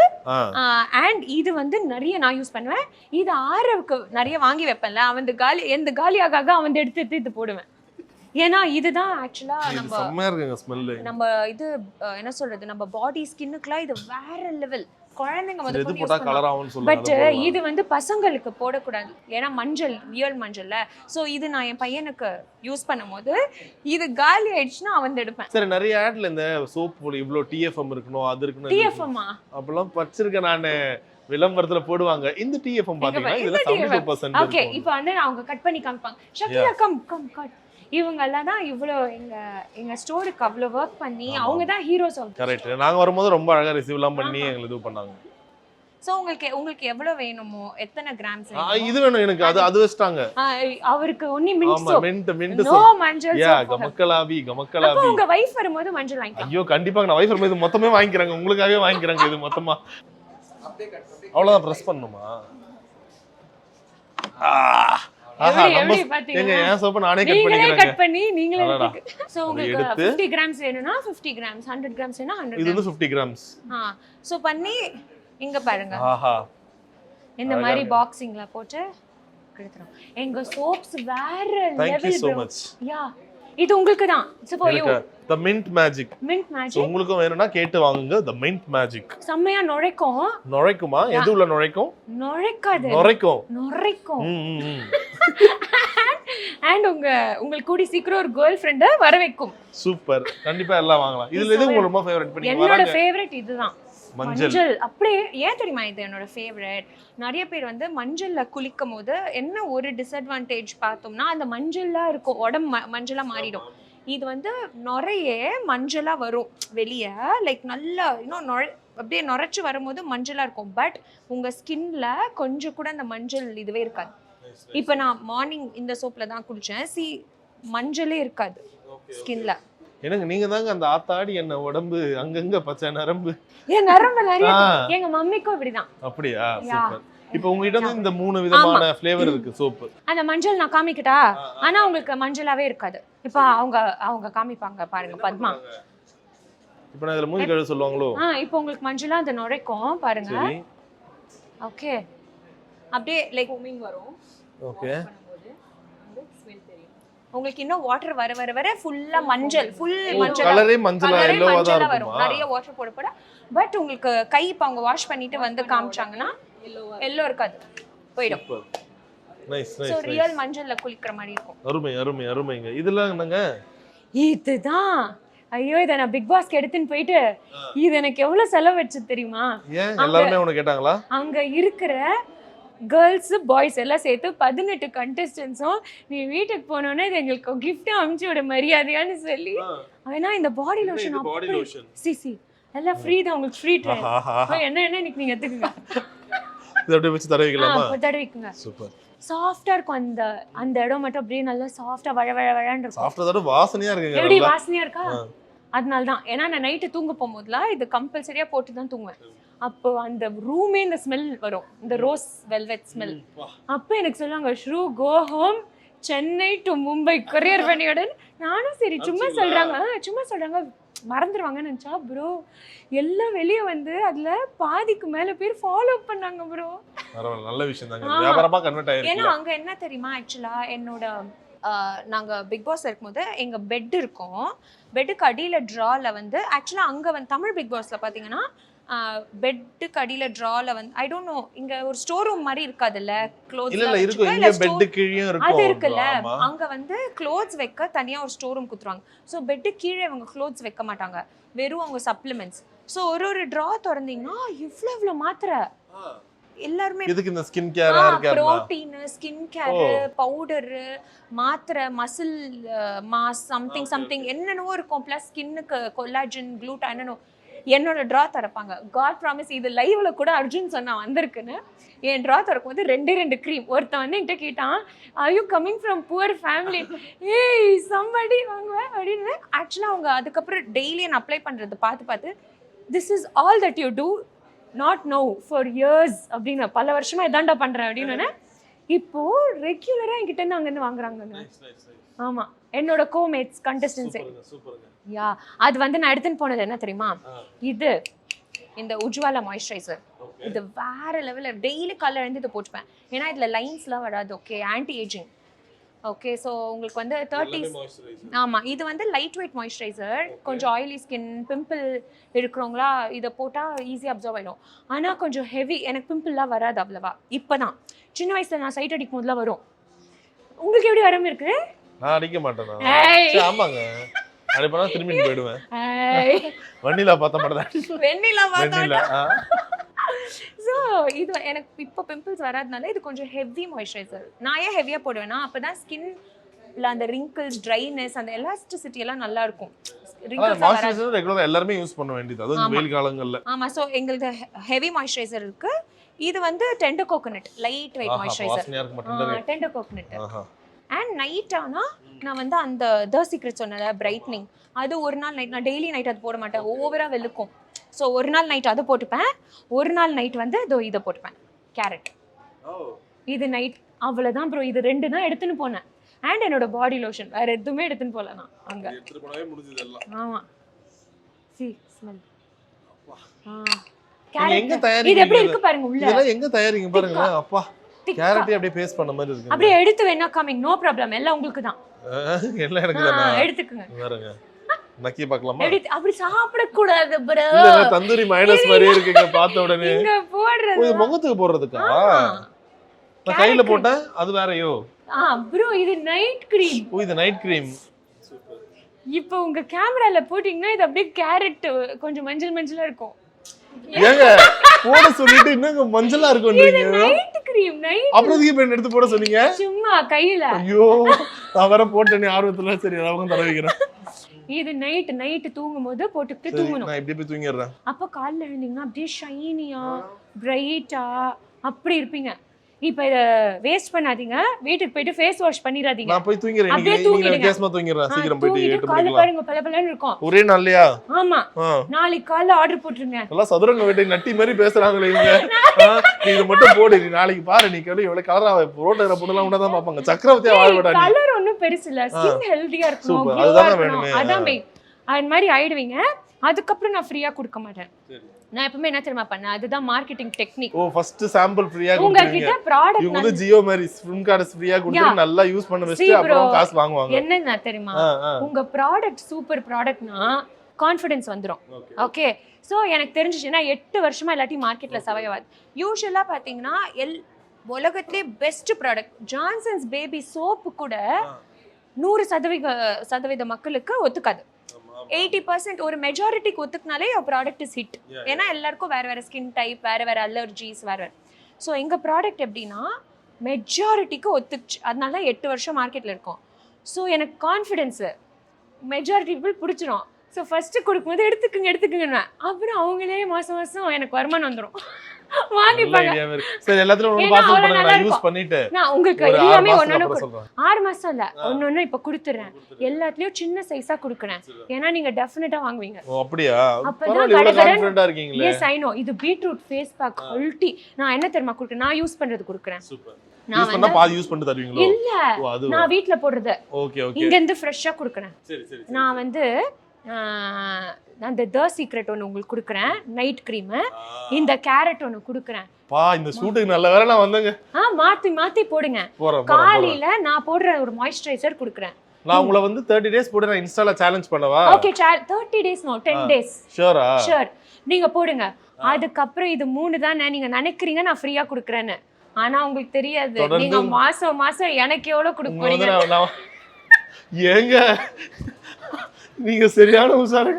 அண்ட் இது வந்து நிறைய நான் யூஸ் பண்ணுவேன். இது ஆரவுக்கு நிறைய வாங்கி வைப்பேன்ல, அவன் காலி எந்த காலியாக அவன் எடுத்து இது போடுவேன். ஏன்னா இதுதான் ஆக்சுவலா நம்ம செம்மையா இருக்குங்க ஸ்மெல். நம்ம இது என்ன சொல்றது, நம்ம பாடி ஸ்கின்னுக்குலாம் இது வேற லெவல். குழந்தைங்க வந்து இது போட்டா கலர் ஆகும்னு சொல்றாங்க. பட் இது வந்து பசங்களுக்கு போடக்கூடாது, ஏன்னா மஞ்சள் ரியல் மஞ்சள்ல. சோ இது நான் என் பையனுக்கு யூஸ் பண்ணும்போது இது காலி ஆயிடுச்சுன்னா அவன் எடுப்பேன். சரி, நிறைய ஆட்ல இந்த சோப் இவ்ளோ டிஎஃப்எம் இருக்கணும், அது இருக்கணும், டிஎஃப்எம்மா அப்பலாம் பச்சிருக்கேன் நானு, விளம்பரத்துல போடுவாங்க. இந்த டிஎஃப்எம் பாத்தீங்கன்னா இதுல 75% ஓகே. இப்போ வந்து அவங்க கட் பண்ணி காமிப்பாங்க, ஷக்கிலா கம் கட். இவங்க எல்லாம் தான் இவ்வளோ எங்க ஸ்டோருக்கு அவ்வளோ ஒர்க் பண்ணி அவங்க தான் ஹீரோஸ் ஆஃப். கரெக்ட். நாங்க வரும்போது ரொம்ப அழகா ரிசீவ்லாம் பண்ணி எங்களுக்கு இது பண்ணாங்க. சோ உங்களுக்கு எவ்வளவு வேணுமோ, எத்தனை கிராம்ஸ் இது வேணும் எனக்கு, அது வெச்சிட்டாங்க. அவருக்கு ஒண்ணி மின்ட் சோப், மின்ட் நோ மஞ்சள் சோப். கமக்கலாபி. அப்ப உங்க வைஃப் வரும்போது மஞ்சள் வாங்கிக்கலாம். ஐயோ கண்டிப்பா நான் வைஃப் வரும்போது மொத்தமே வாங்கிக்கறாங்க, உங்களுக்காகவே வாங்கிக்கறாங்க இது மொத்தமா. அவ்வளவுதான் பிரஸ் பண்ணனுமா? கட் பண்ணி நீங்களே. சோ உங்களுக்கு 50 கிராம்ஸ் வேணும்னா 50 கிராம்ஸ், 100 கிராம்ஸ் வேணும்னா 100 இது வந்து 50 கிராம்ஸ். சோ பண்ணி இங்க பாருங்க. ஆஹா, இந்த மாதிரி பாக்ஸிங்ல போட்டு கொடுத்துறோம். எங்க சோப்ஸ் வேற level. Thank you so much. யா இது உங்களுக்கு தான். So for you. The mint magic. Mint So magic. உங்களுக்கும் வேணும்னா கேட்டு வாங்குங்க the mint magic. செம்மையா நுழைக்கும். நுழைக்குமா? எது உள்ள நுழைக்கும்? நுழைக்காது. நுழைக்கும். அண்ட் உங்களுக்கு கூடி சீக்கிரம் ஒரு கேர்ள் ஃப்ரெண்ட வர வைக்கும். சூப்பர். கண்டிப்பா எல்லாம் வாங்கலாம். இதுல எது உங்களுக்கு ரொம்ப ஃபேவரட் பண்ணி என்னோட ஃபேவரட் இதுதான். மஞ்சள். அப்படியே ஏன் தெரியுமா இது என்னோட ஃபேவரட்? நிறைய பேர் வந்து மஞ்சள்ல குளிக்கும் போது என்ன ஒரு டிஸ்அட்வான்டேஜ் பார்த்தோம்னா அந்த மஞ்சள்லாம் இருக்கும், உடம்பு மஞ்சளா மாறிடும். இது வந்து நிறைய மஞ்சளா வரும் வெளியே, லைக் நல்லா இன்னும் அப்படியே நுரைச்சு வரும்போது மஞ்சளா இருக்கும். பட் உங்க ஸ்கின்ல கொஞ்சம் கூட அந்த மஞ்சள் இதுவே இருக்காது. இப்போ நான் மார்னிங் இந்த சோப்ல தான் குளிச்சேன், மஞ்சளே இருக்காது ஸ்கின்ல. எனக்கு நீங்க தாங்க அந்த ஆத்தாடி என்ன உடம்பு அங்கங்க பச்சை நரம்பு. என் நரம்பு நிறைய எங்க மம்மிக்கும் இப்படிதான். அப்படியா? சூப்பர். இப்போ உங்ககிட்ட வந்து இந்த 3 விதமான ஃப்ளேவர் இருக்கு சோப்பு. அந்த மஞ்சள் நான் காமிக்கட்டா? ஆனா உங்களுக்கு மஞ்சளாவே இருக்காது. இப்போ அவங்க காமிப்பாங்க பாருங்க பத்மா. இப்போ நான் இதுல மூஞ்சி கழுவ சொல்லுவாங்களோ? இப்போ உங்களுக்கு மஞ்சளா அந்த நுரைக்கும் பாருங்க. சரி. ஓகே. அப்படியே லைக் ஹூமிங் வரும். ஓகே. உங்களுக்கு இன்னும் வாட்டர் வர வர வர ஃபுல்லா மஞ்சள், ஃபுல் மஞ்சள் கலரே மஞ்சளா எல்லோவா தான் இருக்கும். நிறைய வாட்டர் போட பட் உங்களுக்கு கை இப்ப அவங்க வாஷ் பண்ணிட்டு வந்து காமிச்சாங்கன்னா எல்லோ இருக்காது, போய்டும். நைஸ் சோ ரியல் மஞ்சள்ல குளிக்கிற மாதிரி இருக்கும். அருமை அருமை அருமைங்க. இதெல்லாம் என்னங்க? இதுதான். ஐயோ இத நான் பிக் பாஸ்க்கு எடுத்துன்னு போயிட்டு இது எனக்கு எவ்வளவு செலவு வச்சு தெரியுமா? ஏன் எல்லாரும் உனக்கு கேட்டாங்களா? அங்க இருக்கிற கேர்ள்ஸ் பாய்ஸ் எல்லாம் சேர்த்து 18 கண்டெஸ்டன்ஸும் நீ வீட்டுக்கு போனோன்னே இது எங்களுக்கு கிஃப்ட் அனுப்பிச்சோட மரியாதையான்னு சொல்லி, ஏன்னா இந்த பாடி லோஷன் சிசி எல்லாம் ஃப்ரீ தான், உங்களுக்கு ஃப்ரீ ட்ரையல். என்ன இன்னைக்கு நீங்க எடுத்துக்கங்க. இத அப்படியே வச்சு தடவிக்கலாமா? தடவிக்கங்க. சூப்பர். சாஃப்ட்டா இருக்கும் அந்த இடம் மட்டும் அப்படியே நல்லா சாஃப்ட்டா வழவழன்னு இருக்கும். சாஃப்ட்டா வாசனையா இருக்குங்க. எப்படி வாசனையா இருக்கா? அதனால தான். ஏன்னா நான் நைட்டு தூங்க போகும்போதுலாம் இது கம்பல்சரியா போட்டு தான் தூங்குவேன். அப்போ அந்த ரூமே இந்த ஸ்மெல் வரும், இந்த ரோஸ் வெல்வெட் ஸ்மெல். அப்போ எனக்கு சொல்லுவாங்க ஷ்ரூ go home Chennai to Mumbai courier பண்ணியோட. நானும் சரி சும்மா சொல்றாங்க மறந்துடுவாங்கன்னு நினச்சா ப்ரோ எல்லாம் வெளியே வந்து அதுல பாதிக்கு மேல பேர் ஃபாலோ பண்ணாங்க ப்ரோ. நல்ல விஷயம் தாங்க, வியாபாரமா கன்வெர்ட் ஆயிருக்கு. ஏன்னா அங்க என்ன தெரியுமா, ஆக்சுவலா என்னோட நாங்க பிக் பாஸ் இருக்கும்போது எங்க பெட் இருக்கும், பெட்டுக்கு அடியில ட்ரால வந்து ஆக்சுவலா அங்க வந்து தமிழ் பிக் பாஸ்ல பாத்தீங்கன்னா பெட்டுக்கு அடியில ட்ரால வந்து ஐ டோன்ட் நோ, இங்க ஒரு ஸ்டோர் ரூம் மாதிரி இருக்காதுல்ல, க்ளோத்ஸ் இல்ல இருக்கு, இங்க பெட் கீழே இருக்கும், அது இருக்குல்ல, அங்க வந்து க்ளோத்ஸ் வைக்க தனியா ஒரு ஸ்டோர் ரூம் குத்துறாங்க. சோ பெட் கீழே அவங்க க்ளோத்ஸ் வைக்க மாட்டாங்க, வெறும் அவங்க சப்ளிமெண்ட்ஸ். சோ ஒரு ட்ரா திறந்தீங்கன்னா இவ்ளோ மாத்திரை எல்லாரும் இதுக்கு இந்த ஸ்கின் கேர் இருக்கா, புரோட்டீன், ஸ்கின் கேர், பவுடர், மாத்திரை, மசில் மாஸ், சம்திங் என்னென்னவோ இருக்கும். பிளஸ் ஸ்கின்னுக்கு கொலாஜன், குளூட்டான் என்னென்னோ. என்னோட ட்ரா திறப்பாங்க. காட் ப்ராமிஸ், இது லைவ்ல கூட அர்ஜுன் சொன்னா வந்திருக்குன்னு. என் ட்ரா திறக்கும் போது 2 க்ரீம். ஒருத்தன் வந்து என்கிட்ட கேட்டான், are you coming from poor family? ஏய் சம்படி வாங்குவேன் அப்படின்னு. ஆக்சுவலாக அவங்க அதுக்கப்புறம் டெய்லி நான் அப்ளை பண்ணுறது பார்த்து this is all that you do, not no for years அப்படின்னு, பல வருஷமா இதாண்டா பண்றேன் அப்படின்னு. இப்போ ரெகுலரா என்கிட்ட இருந்து அங்கேருந்து வாங்குறாங்க. ஆமா, என்னோட கோமேட்ஸ் கண்டஸ்டன்ஸே. யா, அது வந்து நான் எடுத்துன்னு போனது என்ன தெரியுமா, இது இந்த உஜ்வாலா மாய்ஸ்சரைசர். இது வேற லெவலில் டெய்லி காலைல இருந்து இதை போட்டுப்பேன். ஏன்னா இதுல லைன்ஸ்லாம் வராது. Okay, anti ageing. Okay, so உங்களுக்கு வந்து 30s. ஆமாம், இது வந்து லைட் வெயிட் மாய்ஸ்சரைசர். கொஞ்சம் ஆயிலி ஸ்கின், பிம்பிள் இருக்கிறவங்களா இதை போட்டால் ஈஸியாக அப்சர்வ் ஆகிடும். ஆனால் கொஞ்சம் ஹெவி, எனக்கு பிம்பிள்லாம் வராது அவ்வளவா. இப்போ தான் சின்ன வயசில் நான் சைட் அடிக்கும் போதுலாம் வரும். உங்களுக்கு எப்படி வராமல் இருக்கு? நான் அடிக்க மாட்டேன். ஆமாங்க, அடிப்பா திரும்பி போயிடுவேன். வெண்ணிலா பார்த்தா மட்டும் வெண்ணிலா பார்த்தா. ஸோ இது எனக்கு இப்போ பிம்பிள்ஸ் வராதனால இது கொஞ்சம் ஹெவி மாய்ஸ்சரைசர். நான் ஏன் ஹெவியாக போடுவேன்னா அப்போ தான் ஸ்கின்ல அந்த ரிங்கிள்ஸ், ட்ரைனஸ், அந்த எலாஸ்டிசிட்டி எல்லாம் நல்லா இருக்கும். மாய்ஸ்சரைசர் ரெகுலரா எல்லாரும் யூஸ் பண்ண வேண்டியது, அது வெயில் காலங்கள்ல. ஆமா, ஸோ எங்களுக்கு ஹெவி மாய்ஸ்சரைசர் இருக்கு. இது வந்து tender coconut, light weight moisturiser, tender coconut. And night ஆனால் நான் வந்து அந்த த சீக்ரெட் சொன்னல பிரைட்னிங், அது ஒரு நாள் நைட், நான் டெய்லி நைட் அது போட மாட்டேன், ஓவராக வெளுக்கும். ஸோ ஒரு நாள் நைட் அதை போட்டுப்பேன், ஒரு நாள் நைட் வந்து இதை போட்டுப்பேன், கேரட். இது நைட் அவ்வளோதான் ப்ரோ. இது 2 தான் எடுத்துன்னு போனேன். அண்ட் என்னோட பாடி லோஷன், வேற எதுவுமே எடுத்துன்னு போகல நான் அங்கே. ஆமாம், சி ஸ்மெல். இது எப்படி இருக்கு பாருங்க உள்ள. இதெல்லாம் எங்க தயாரிங்க பாருங்க. அப்பா, கேரட் அப்படியே பேஸ்ட் பண்ண மாதிரி இருக்கு. அப்படியே எடுத்து வேணா காமிங், நோ ப்ராப்ளம், எல்லாம் உங்களுக்கு தான். எல்லாம் எனக்கு தானா எடுத்துக்கங்க. வேறங்க நக்கி பார்க்கலாமா? அப்படி சாப்பிட கூடாது bro. இல்ல தந்தூரி மைனஸ் மாதிரியே இருக்குங்க பார்த்த உடனே. இங்க போடுறது இது முகத்துக்கு போடுறதுக்கா? நான் கையில போட்டேன் அது வேறயோ? bro இது நைட் கிரீம். ஓ இது நைட் கிரீம். இப்போ உங்க கேமரால போட்டீங்கன்னா இது அப்படியே கேரட் கொஞ்சம் மஞ்சள் மஞ்சளா இருக்கும். ஏங்க போட சொல்லிட்டு இன்னும் மஞ்சளா இருக்குன்றீங்க. Night cream night. அப்புறம் எதுக்கு இப்ப எடுத்து போட சொன்னீங்க? சும்மா கையில. ஐயோ நான் வர போட்டேனே ஆர்வத்துல. சரி அவங்க தர வைக்கிறேன். இது நைட் தூங்கும்போது போட்டுட்டு தூங்கணும். நான் இப்படி போய் தூங்கிடுறேன். அப்ப காலைல எழுந்தீங்கன்னா அப்படியே ஷைனியா பிரைட்டா அப்படி இருப்பீங்க. இப்ப இத வேஸ்ட் பண்ணாதீங்க. வீட்டுக்கு போயிட்டு ஃபேஸ் வாஷ் பண்ணிராதீங்க. நான் போய் தூங்கிறேன். அப்படியே நீங்க தூங்கிடுங்க. கேஸ்மா தூங்கிடுறேன். சீக்கிரம் போயிட்டு 8 காலைல மணிக்கு பாருங்க பளபளன்னு இருக்கும். ஒரே நாள்லயா? ஆமா. நாளைக்கு காலைல ஆர்டர் போட்டுருங்க. எல்லாம் சதுரங்க வேட்டை நட்டி மாதிரி பேசுறாங்களே இவங்க. நீ இது மட்டும் போடு. நீ நாளைக்கு பாரு நீ கேளு எவ்வளவு கலரா ரோட்டோர பொண்ணுலாம் உண்டதான் பாப்பாங்க. சக்கரவர்த்தியா வாழ விடா நீ. கலர் ஒண்ணும் பெருசு இல்ல. ஸ்கின் ஹெல்தியா இருக்கணும். சூப்பர். அதுதான் வேணுமே. அதான் மெயின். அந்த மாதிரி ஆயிடுவீங்க. அதுக்கப்புறம் நான் ஃப்ரீயா கொடுக்க மாட்டேன். நான் எப்பவுமே என்ன தெரியுமா பண்ணேன்? அதுதான் மார்க்கெட்டிங் டெக்னிக். ஓ ஃபர்ஸ்ட் சாம்பிள் ஃப்ரீயா உங்க கொடுத்துறீங்க. கிட்ட ப்ராடக்ட் இவங்க வந்து ஜியோ மாதிரி ஸ்பின் கார்டு ஃப்ரீயா கொடுத்து நல்லா யூஸ் பண்ண வச்சிட்டு அப்புறம் காசு வாங்குவாங்க. என்னன்னா தெரியுமா? உங்க ப்ராடக்ட் சூப்பர் ப்ராடக்ட்னா கான்ஃபிடன்ஸ் வந்துரும். ஓகே சோ எனக்கு தெரிஞ்சிச்சுன்னா 8 வருஷமா எல்லாத்தையும் மார்க்கெட்ல சவையாவது. யூசுவலா பாத்தீங்கன்னா உலகத்திலே best product Johnson's baby soap கூட 100% மக்களுக்கு ஒத்துக்காது. 80% ஒரு மெஜாரிட்டிக்கு ஒத்துக்கினாலே ப்ராடக்ட் இஸ் ஹிட். ஏன்னா எல்லாருக்கும் வேற வேற ஸ்கின் டைப், வேற அலர்ஜிஸ் வேற. ஸோ எங்க ப்ராடக்ட் எப்படின்னா மெஜாரிட்டிக்கு ஒத்துச்சு. அதனால 8 வருஷம் மார்க்கெட்ல இருக்கும். ஸோ எனக்கு கான்ஃபிடென்ஸ் மெஜாரிட்டி பீப்புள் பிடிச்சிரும். ஸோ ஃபர்ஸ்ட் கொடுக்கும்போது எடுத்துக்குங்க. அப்புறம் அவங்களே மாசம் எனக்கு வருமானம் வந்துடும். வாங்கிப்பாங்க. சரி எல்லாத்தையும் ஒரு பார்சல் பண்ணுங்க. நான் யூஸ் பண்ணிட்டு நான் உங்களுக்கு எல்லாமே ஒண்ணொண்ணு 6 மாசம் இல்ல ஒண்ணொண்ணு இப்ப கொடுத்துறேன். எல்லாத்துலயும் சின்ன சைஸா கொடுக்கறேன். ஏன்னா நீங்க டெஃபினட்டா வாங்குவீங்க. ஓ அப்படியா? அப்பதான் இவ்வளவு கான்ஃபிடென்ட்டா இருக்கீங்களே. Yes I know. இது பீட்ரூட் ஃபேஸ் பேக் அல்டி. நான் என்ன தெரியுமா கொடுக்கறேன்? நான் யூஸ் பண்றது கொடுக்கறேன். சூப்பர். யூஸ் பண்ணா பாதி யூஸ் பண்ணிட்டு தருவீங்களோ? இல்ல நான் வீட்ல போடுறது. Okay okay. இங்க இருந்து ஃப்ரெஷ்ஷா கொடுக்கறேன். சரி. நான் வந்து அந்த தி சீக்ரெட் ஒன்று உங்களுக்கு கொடுக்குறேன் நைட் க்ரீம். இந்த கேரட் ஒன்று கொடுக்குறேன். இந்த ஷூட்டுக்கு நல்ல வேற நான் வந்தேங்க. மாத்தி போடுங்க. காலையில நான் போடுற ஒரு மாய்ஸ்சரைசர் கொடுக்குறேன். நான் உங்களை வந்து 30 டேஸ் போட்டு நான் இன்ஸ்டால சேலஞ்ச் பண்ணவா? Okay 30 days no 10 days. Sure நீங்க போடுங்க. அதுக்கப்புறம் இது 3 தானே நீங்க நினைக்கிறீங்க நான் ஃப்ரீயா கொடுக்குறேன்னு. ஆனா உங்களுக்கு தெரியாது நீங்க மாசம் எனக்கு எவ்வளவு கொடுக்க போறீங்க. ஏங்க நீங்க சரியான உசாரு.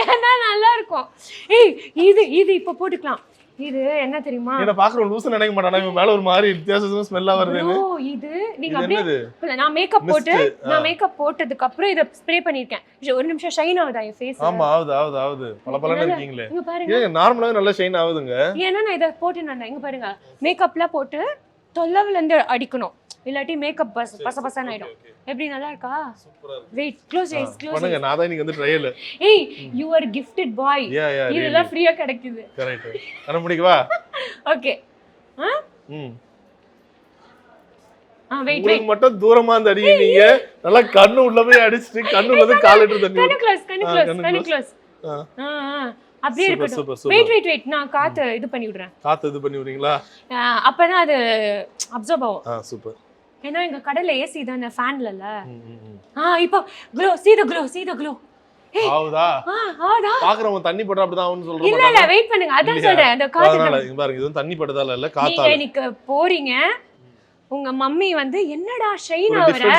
ஏன்னா நல்லா இருக்கும். ஏய் இது இப்ப போட்டுக்கலாம். இது என்ன தெரியுமா? என்ன பாக்குற லூசா நினைக்க மாட்டானா? இவன் மேல ஒரு மாதிரி வித்தியாசமா ஸ்மெல்லா வருதுன்னு. ஓ இது நீங்க அப்படியே நான் மேக்கப் போட்டதுக்கு அப்புறம் இத ஸ்ப்ரே பண்ணிருக்கேன். ஒரு நிமிஷம் ஷைன் ஆகுதா என் ஃபேஸ்? ஆமா ஆகுது. பளபளன்னு இருக்கீங்களே. இங்க பாருங்க. ஏங்க நார்மலாவே நல்லா ஷைன் ஆகுதுங்க. ஏன்னா நான் இத போட்டுனேன். இங்க பாருங்க. மேக்கப்லாம் போட்டு தொல்லவுல இருந்து அடிக்கணும். இல்லாட்டி மேக்கப் பசபசன்னு ஆயிடும். எப்படி நல்லா இருக்கா? சூப்பரா இருக்கு. வெயிட் க்ளோஸ் ஐஸ் பண்ணுங்க. நான் தான் இன்னைக்கு வந்து ட்ரையல். ஏய் யூ ஆர் கிஃப்டட் பாய். இதெல்லாம் ஃப்ரீயா கிடைக்குது. கரெக்ட். அனுப்பிடிக்கவா? ஓகே. வெயிட் உங்களுக்கு மட்டும் தூரமா இருந்து அடிங்க. நீங்க நல்லா கண்ணு உள்ள போய் அடிச்சிட்டு கண்ணு உள்ள இருந்து கால் எடுத்து தண்ணி. கண்ணு க்ளோஸ். அப்படியே இருக்கட்டும். வெயிட் நான் காத்து இது பண்ணி விடுறேன். காத்து இது பண்ணி விடுறீங்களா? அப்பதான் அது அப்சர்வ் ஆகும். சூப்பர். ஏன்னா எங்க கடையில ஏசி தானே ஃபேன்ல இல்ல. இப்போ க்ளோ see the glow. ஆவுதா? பாக்குறவங்க தண்ணி பட்டா அப்படிதான் ஆவுன்னு சொல்றாங்க. இல்ல வெயிட் பண்ணுங்க. அதான் சொல்றேன். அந்த காத்து இங்க பாருங்க. இது தண்ணி பட்டதால இல்ல காத்தால. நீங்க இன்னைக்கு போறீங்க. உங்க மம்மி வந்து என்னடா ஷைன் ஆவற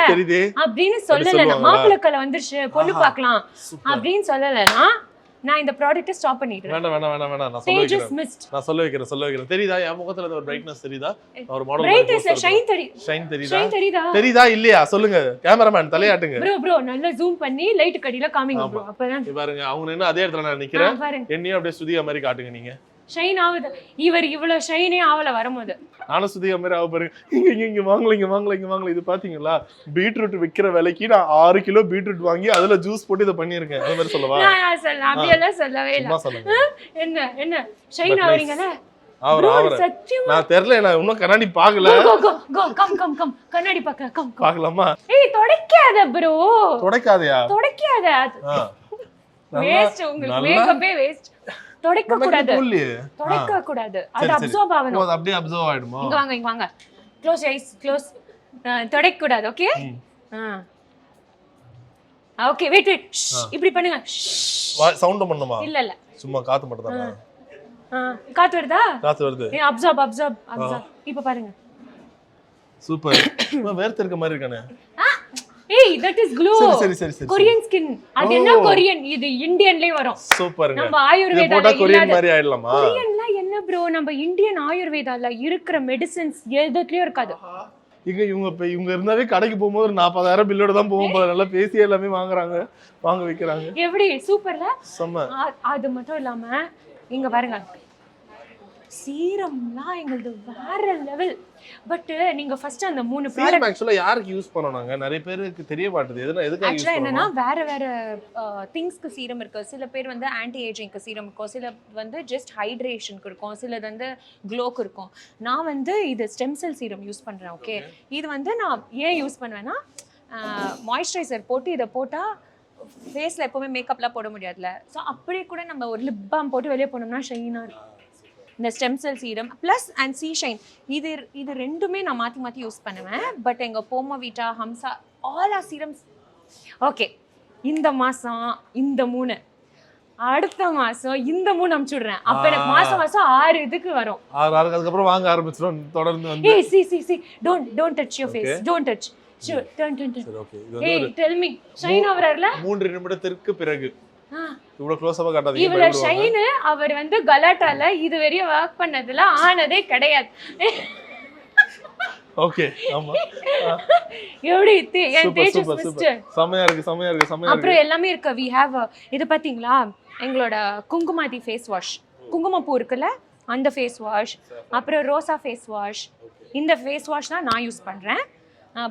அப்படின்னு சொல்லல. மாப்பிளக்கல வந்துருச்சு பொண்ணு பார்க்கலாம் அப்படின்னு சொல்லலனா நான் இந்த ப்ராடக்ட்ட ஸ்டாப் பண்ணிடுறேன். வேண்டாம் நான் சொல்ல வைக்கிறேன். தெரியுதா என் முகத்துல ஒரு பிரைட்னஸ் தெரியுதா? ஒரு மாடல் பிரைட்னஸ் ஷைன் தெரியுதா இல்லையா? சொல்லுங்க கேமராமேன் தலையாட்டுங்க. ப்ரோ நல்லா ஜூம் பண்ணி லைட் கடியில காமிங்க ப்ரோ. அப்பதான் பாருங்க அவங்க என்ன அதே இடத்துல நான் நிக்கிறேன். என்னையும் அப்படியே சுதியா மாதிரி காட்டுங்க. நீங்க ஷைன் ஆகுது. இவர் இவ்வளவு ஷைனே ஆவல வரும்போது நானும் சுதியா மாதிரி ஆக பாருங்க. இங்க வாங்கல. இது பாத்தீங்களா? பீட்ரூட் விக்கிற விலைக்கு நான் 6 கிலோ பீட்ரூட் வாங்கி அதுல ஜூஸ் போட்டு இதை பண்ணிருக்கேன். அது மாதிரி சொல்லவா? அப்படியெல்லாம் சொல்லவே இல்ல. என்ன ஷைன் ஆவறீங்கல? நான் தெரியல. நான் இன்னும் கண்ணாடி பாக்கல. கம் கண்ணாடி பாக்கலாமா? ஏய் தொடக்காத ப்ரோ. தொடக்காதயா? வேஸ்ட். உங்களுக்கு மேக்கப்பே வேஸ்ட். தொடக்க கூடாது. அது அப்சர்வ் ஆகணும். அது அப்படியே அப்சர்வ் ஆயிடுமா? இங்க வாங்க. Close ice close. தொடக்க கூடாது. ஓகே ஓகே வெயிட் இப்படி பண்ணுங்க. சவுண்ட் பண்ணுமா? இல்ல சும்மா காத்து மட்டும் தான். காத்து வருதா? காத்து வருது. அப்சர்வ். இப்ப பாருங்க. சூப்பர். வேர்த்து இருக்க மாதிரி இருக்கானே. ஏய் that is glow. சரி. Korean skin. அது என்ன கொரியன்? இது இந்தியன்லயே வரும். சூப்பர்ங்க. நம்ம ஆயுர்வேதால போட்டா கொரியன் மாதிரி ஆயிடலாமா? கொரியன்ல என்ன bro? நம்ம இந்தியன் ஆயுர்வேதால இருக்கிற மெடிசின்ஸ் எதுலயும் இருக்காது. இவங்க இருந்தாவே கடைக்கு போகும்போது ஒரு 40,000 பில்லோட தான் போகும் போல. நல்லா பேசி எல்லாமே வாங்க வைக்கிறாங்க. எப்படி சூப்பர்ல? செம்ம. அது மட்டும் இல்லாம இங்க பாருங்க, சீரம்லாம் எங்களுது வேற லெவல். பட் நீங்க ஃபர்ஸ்ட் அந்த 3 ப்ராடக்ட் ஆக்சுவலா யாருக்கு யூஸ் பண்ணறாங்க? நிறைய பேருக்கு தெரிய மாட்டேது. எதுக்கு யூஸ் ஆக்சுவலா என்னன்னா வேற திங்ஸ்க்கு சீரம் இருக்கு. சில பேர் வந்து ஆன்டி ஏஜிங்க்கு சீரம் இருக்கும், சில வந்து ஜஸ்ட் ஹைட்ரேஷனுக்கு இருக்கும், சில வந்து க்ளோக்கு இருக்கும். நான் வந்து இது ஸ்டெம் செல் சீரம் யூஸ் பண்றேன். ஓகே, இது வந்து நான் ஏன் யூஸ் பண்ணுவேன்னா மாய்ஸ்சரைசர் போட்டு இதை போட்டா ஃபேஸ்ல எப்பவுமே மேக்கப்லாம் போட முடியாதுல்ல. ஸோ அப்படியே கூட நம்ம ஒரு லிப் பாம் போட்டு வெளியே போனோம்னா ஷைனாக இருக்கும். இந்த stem cell serum plus and C shine இது ரெண்டுமே நான் மாற்றி யூஸ் பண்ணுவேன். பட் எங்கள் போமோவிட்டா, ஹம்சா, ஆல் ஆர் சீரம்ஸ். ஓகே, இந்த மாதம் இந்த 3, அடுத்த மாதம் இந்த 3 அமுச்சு விடுறேன். அப்போ எனக்கு மாதம் 6 இதுக்கு வரும். 6 அதுக்கப்புறம் வாங்க ஆரம்பிச்சிடும் தொடர்ந்து வந்து. ஏய் see don't touch your face, don't touch. Sure, turn. சரி, okay. Hey, tell me. Shine அவர்ல 3 நிமிடத்திற்கு பிறகு இவ்வளவு க்ளோஸா காட்டாதீங்க. இவள ஷைன் அவர் வந்து கலாட்டால இது வரையும் வர்க் பண்ணதுல ஆனதே கிடையாது. ஓகே, ஆமா. எப்படி என் தேஜஸ் ஃபர்ஸ்ட் செமையா இருக்கு. அப்புறம் எல்லாமே இருக்கு. we have இது பாத்தீங்களா, எங்களோட குங்குமாதி ஃபேஸ் வாஷ், குங்குமப்பூ இருக்குல்ல அந்த ஃபேஸ் வாஷ், அப்புறம் ரோசா ஃபேஸ் வாஷ். இந்த ஃபேஸ் வாஷ் தான் நான் யூஸ் பண்றேன்.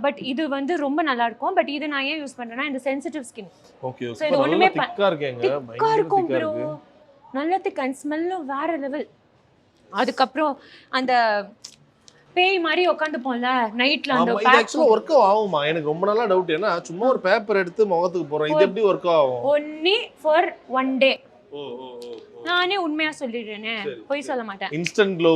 பட் இது வந்து ரொம்ப நல்லா இருக்கும். பட் இது நான் ஏன் யூஸ் பண்றேன்னா இந்த சென்சிட்டிவ் ஸ்கின். ஓகே, சோ இது ஒண்ணுமே திக்கா இருக்கேங்க, பயங்கர இருக்கும் bro. நல்ல திக் அண்ட் ஸ்மெல்லும் வேற லெவல். அதுக்கு அப்புறம் அந்த பேய் மாதிரி உட்காந்துப்போம்ல நைட்ல அந்த இது ஆக்சுவலா வர்க் ஆகுமா? எனக்கு ரொம்ப நாளா டவுட். ஏன்னா சும்மா ஒரு பேப்பர் எடுத்து முகத்துக்கு போறோம், இது எப்படி வர்க் ஆகும்? only for one day. நானே உண்மையா சொல்லிடுறேனே, போய் சொல்ல மாட்டேன். Instant glow.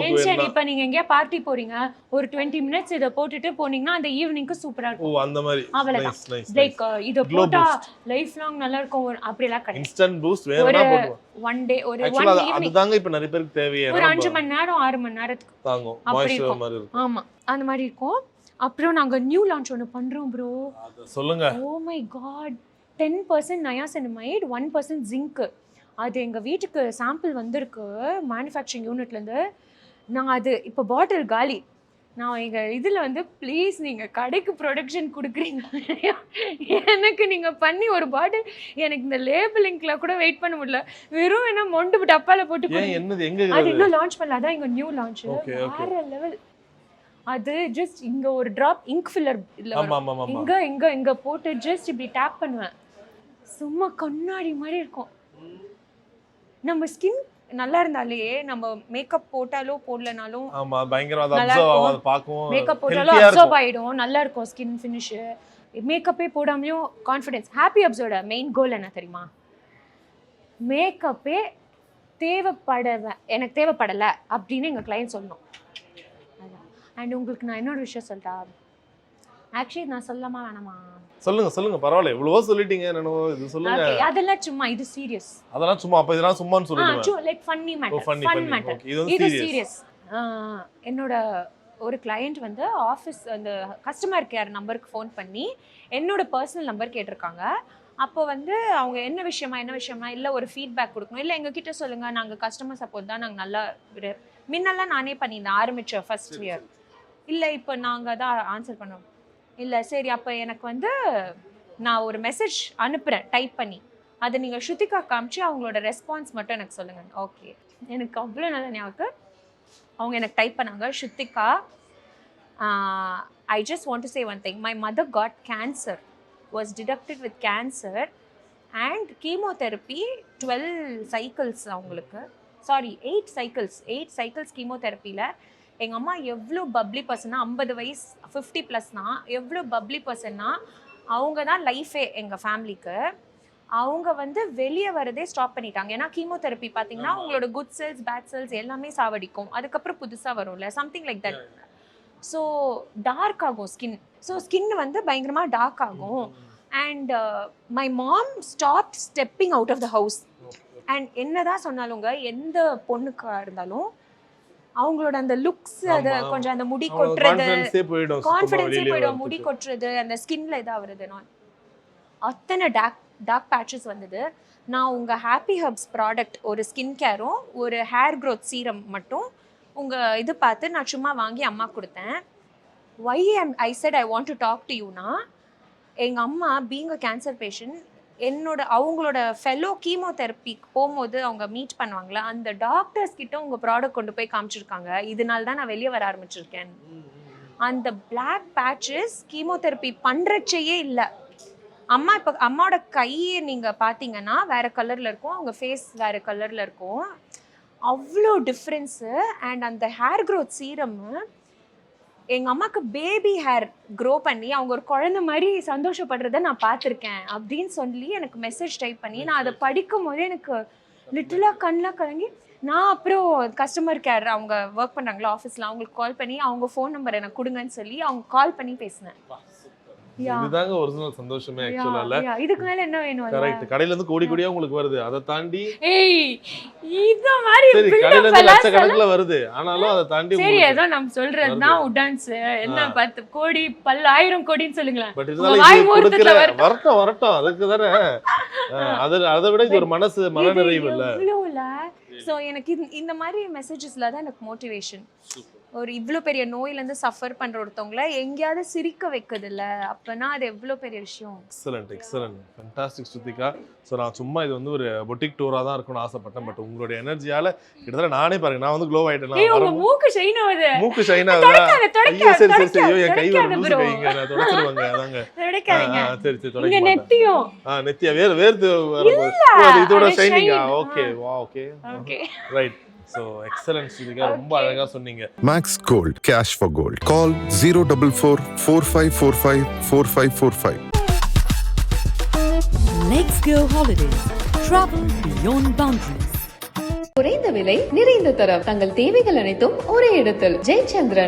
இப்ப நீங்க எங்கயா பார்ட்டி போறீங்க, ஒரு 20 minutes இத போட்டுட்டு போனீங்கன்னா அந்த ஈவினிங்க்கு சூப்பரா இருக்கும். ஓ, அந்த மாதிரி. அவ்வளவுதான். லைக் இத போட்டா லைஃப் லாங் நல்லா இருக்கும். அப்படி எல்லாம் கிடையாது. இன்ஸ்டன்ட் பூஸ்ட் வேறனா போடுவோம். ஒன் டே ஒரு ஒன் ஈவினிங். அதுதாங்க இப்ப நிறைய பேருக்கு தேவையே. ஒரு 5 மணி நேரம் 6 மணி நேரத்துக்கு தாங்கும். மாய்ஸ்சர் மாதிரி இருக்கும். ஆமா, அந்த மாதிரி இருக்கும். அப்புறம் நாங்க நியூ லான்ச் ஒன்னு பண்றோம் bro. சொல்லுங்க. Oh my god, 10% niacinamide, 1% zinc. அது எங்கள் வீட்டுக்கு சாம்பிள் வந்திருக்கு மேனுஃபேக்சரிங் யூனிட்லேருந்து. நான் அது இப்போ பாட்டில் காலி. நான் எங்கள் இதில் வந்து ப்ளீஸ் நீங்கள் கடைக்கு ப்ரொடக்ஷன் கொடுக்குறீங்க, எனக்கு நீங்கள் பண்ணி ஒரு பாட்டில். எனக்கு இந்த லேபிளிங்கில் கூட வெயிட் பண்ண முடியல. வெறும் என்ன மொண்டு டப்பாவில் போட்டு அது இன்னும் லான்ச் பண்ணல. அதான் எங்கள் நியூ லான்ச் வேற லெவல். அது ஜஸ்ட் இங்கே ஒரு ட்ராப் இங்க் ஃபில்லர் இதில் இங்கே போட்டு ஜஸ்ட் இப்படி டேப் பண்ணுவேன். சும்மா கண்ணாடி மாதிரி இருக்கும். நம்ம ஸ்கின் நல்லா இருந்தாலே நம்ம மேக்கப் போட்டாலோ போடலனாலும் ஆமா பயங்கரமா அப்சர்வ் ஆகும். பாக்கவும் மேக்கப் போட்டாலோ அப்சர்வ் ஆயிடும், நல்லா இருக்கும் ஸ்கின் ஃபினிஷ். மேக்கப்பே போடாமயும் கான்ஃபிடன்ஸ். ஹாப்பி அப்சர்வோட மெயின் கோல் என்ன தெரியுமா? மேக்கப்பே எனக்கு தேவைப்படலை அப்படின்னு எங்கள் கிளையன்ட் சொல்லணும். அண்ட் உங்களுக்கு நான் இன்னொரு விஷயம் சொல்லிட்டா, ஆக்சுவலி நான் சொல்லலாமா வேணாமா? சொல்லுங்க பரவாயில்ல, இவ்வளவோ சொல்லிட்டீங்க. இது சொல்லுங்க. அதெல்லாம் சும்மா, இது சீரியஸ். அதெல்லாம் சும்மா, அப்ப இதெல்லாம் சும்மான்னு சொல்லுங்க. Like funny matter. இது சீரியஸ். என்னோட ஒரு கிளையண்ட் வந்து ஆஃபீஸ் அந்த கஸ்டமர் கேர் நம்பருக்கு ஃபோன் பண்ணி என்னோட பர்சனல் நம்பர் கேட்டிருக்காங்க. அப்போ வந்து அவங்க என்ன விஷயமா இல்லை ஒரு ஃபீட்பேக் கொடுக்கணும், இல்லை எங்ககிட்ட சொல்லுங்கள், நாங்கள் கஸ்டமர் சப்போர்ட் தான், நாங்கள் நல்லா முன்னெல்லாம் நானே பண்ணியிருந்தேன் ஆரம்பித்தேன் ஃபர்ஸ்ட் இயர். இல்லை இப்போ நாங்கள் தான் ஆன்சர் பண்ணோம். இல்லை சரி, அப்போ எனக்கு வந்து நான் ஒரு மெசேஜ் அனுப்புகிறேன் டைப் பண்ணி, அதை நீங்கள் ஸ்ருதிகா காமிச்சு அவங்களோட ரெஸ்பான்ஸ் மட்டும் எனக்கு சொல்லுங்கள். ஓகே, எனக்கு அவ்வளோ நல்ல ஞாபகம். அவங்க எனக்கு டைப் பண்ணாங்க, Shruthika, I just want to say one thing. My mother got cancer, was detected with cancer and chemotherapy 12 cycles அவங்களுக்கு. சாரி 8 சைக்கிள்ஸ் கீமோதெரப்பியில். எங்கள் அம்மா எவ்வளோ பப்ளி பர்சன்னா, 50 வயசு 50+னா எவ்வளோ பப்ளி பர்சன்னா, அவங்க தான் லைஃபே எங்கள் ஃபேமிலிக்கு. அவங்க வந்து வெளியே வரதே ஸ்டாப் பண்ணிட்டாங்க. ஏன்னா கீமோதெரப்பி பார்த்தீங்கன்னா உங்களோட குட் செல்ஸ் பேட் செல்ஸ் எல்லாமே சாவடிக்கும், அதுக்கப்புறம் புதுசாக வரும்ல, something like that. So dark ஆகும் ஸ்கின். ஸோ ஸ்கின் வந்து பயங்கரமாக டார்க் ஆகும். And my mom stop stepping out of the house. And என்னதான் சொன்னாலுங்க, எந்த பொண்ணுக்கா இருந்தாலும் அவங்களோட அந்த லுக்ஸ், அது கொஞ்சம் அந்த முடி கொட்டுறது, கான்ஃபிடென்ஸே போயிடும், முடி கொட்டுறது, அந்த ஸ்கின்ல இதாகிறது. நான் அத்தனை டார்க் பேட்சஸ் வந்தது. நான் உங்கள் ஹாப்பி ஹர்ப்ஸ் ப்ராடக்ட், ஒரு ஸ்கின் கேரும் ஒரு ஹேர் க்ரோத் சீரம் மட்டும் உங்கள் இது பார்த்து நான் சும்மா வாங்கி அம்மா கொடுத்தேன். I said I want to talk to யூனா, எங்கள் அம்மா பீங் அ கேன்சர் பேஷண்ட், அவங்களோட ஃபெலோ கீமோதெரப்பிக்கு போகும்போது அவங்க மீட் பண்ணுவாங்களா, அந்த டாக்டர்ஸ் கிட்ட உங்கள் ப்ராடக்ட் கொண்டு போய் காமிச்சிருக்காங்க. இதனால தான் நான் வெளியே வர ஆரம்பிச்சிருக்கேன். அந்த பிளாக் பேட்சஸ் கீமோதெரப்பி பண்ணுறச்சையே இல்லை. இப்போ அம்மாவோட கையை நீங்கள் பார்த்தீங்கன்னா வேறு கலரில் இருக்கும், அவங்க ஃபேஸ் வேறு கலரில் இருக்கும். அவ்வளோ டிஃப்ரென்ஸு. அண்ட் அந்த ஹேர் க்ரோத் சீரம்மு எங்கள் அம்மாவுக்கு பேபி ஹேர் க்ரோ பண்ணி அவங்க ஒரு குழந்தை மாதிரி சந்தோஷப்படுறத நான் பார்த்துருக்கேன் அப்படின்னு சொல்லி எனக்கு மெசேஜ் டைப் பண்ணி, நான் அதை படிக்கும் போதே எனக்கு லிட்டிலாக கண்ணில் கலங்கி, நான் அப்புறம் கஸ்டமர் கேர் அவங்க ஒர்க் பண்ணுறாங்களா ஆஃபீஸில், அவங்களுக்கு கால் பண்ணி அவங்க ஃபோன் நம்பர் எனக்கு கொடுங்கன்னு சொல்லி அவங்க கால் பண்ணி பேசினேன். இதுதாங்க ஒரிஜினல் சந்தோஷமே ஆக்சுவலா. இதுக்கு மேல என்ன வேணும்? கரெக்ட். கடையில இருந்து கோடி கோடியா உங்களுக்கு வருது, அதை தாண்டி இந்த மாதிரி சரி கடையில இருந்து லட்சக்கணக்குல வருது, ஆனாலும் அதை தாண்டி சரி ஏதோ நம்ம சொல்றதுதான் உடான்ஸ் என்ன 10 கோடி 10,000 கோடின்னு சொல்லுங்களேன். பட் இதனால வரட்டும் அதுக்கு தானே. அதை விட இது ஒரு மன நிறைவு இல்ல. ஸோ எனக்கு இந்த மாதிரி மெசேஜஸ்ல தான் எனக்கு மோட்டிவேஷன். ஒரு இவ்வளோ பெரிய நோயிலேருந்து சஃபர் பண்ணுற ஒருத்தவங்கள எங்கேயாவது சிரிக்க வைக்கிறது இல்லை, அப்போனா அது எவ்வளோ பெரிய விஷயம். Excellent fantastic Shruthika. ஸோ நான் சும்மா இது வந்து ஒரு பொட்டிக் டூராக தான் இருக்கும்னு ஆசைப்பட்டேன். பட் உங்களுடைய எனர்ஜியால் கிட்டத்தட்ட நானே பாருங்க, நான் வந்து க்ளோ ஆகிட்டேன். மூக்கு ஷைன் ஆகுது. சரி ஐயோ என் கை ஒரு லூசு கைங்க, நான் தொடச்சிருவாங்க. அதாங்க சரி தொடங்க. நெத்தியா வேர்த்து இதோட ஷைனிங்கா? Okay right. So excellent Shruthika, ரொம்ப அழகா சொன்னீங்க. Max Gold, cash for gold. Call 044-4545-4545. Let's go holiday. Travel beyond boundaries. குறைந்த விலை நிறைந்த தரம், தங்கள் தேவைகள் அனைத்தும் ஒரே இடத்தில். ஜெயச்சந்திரன்.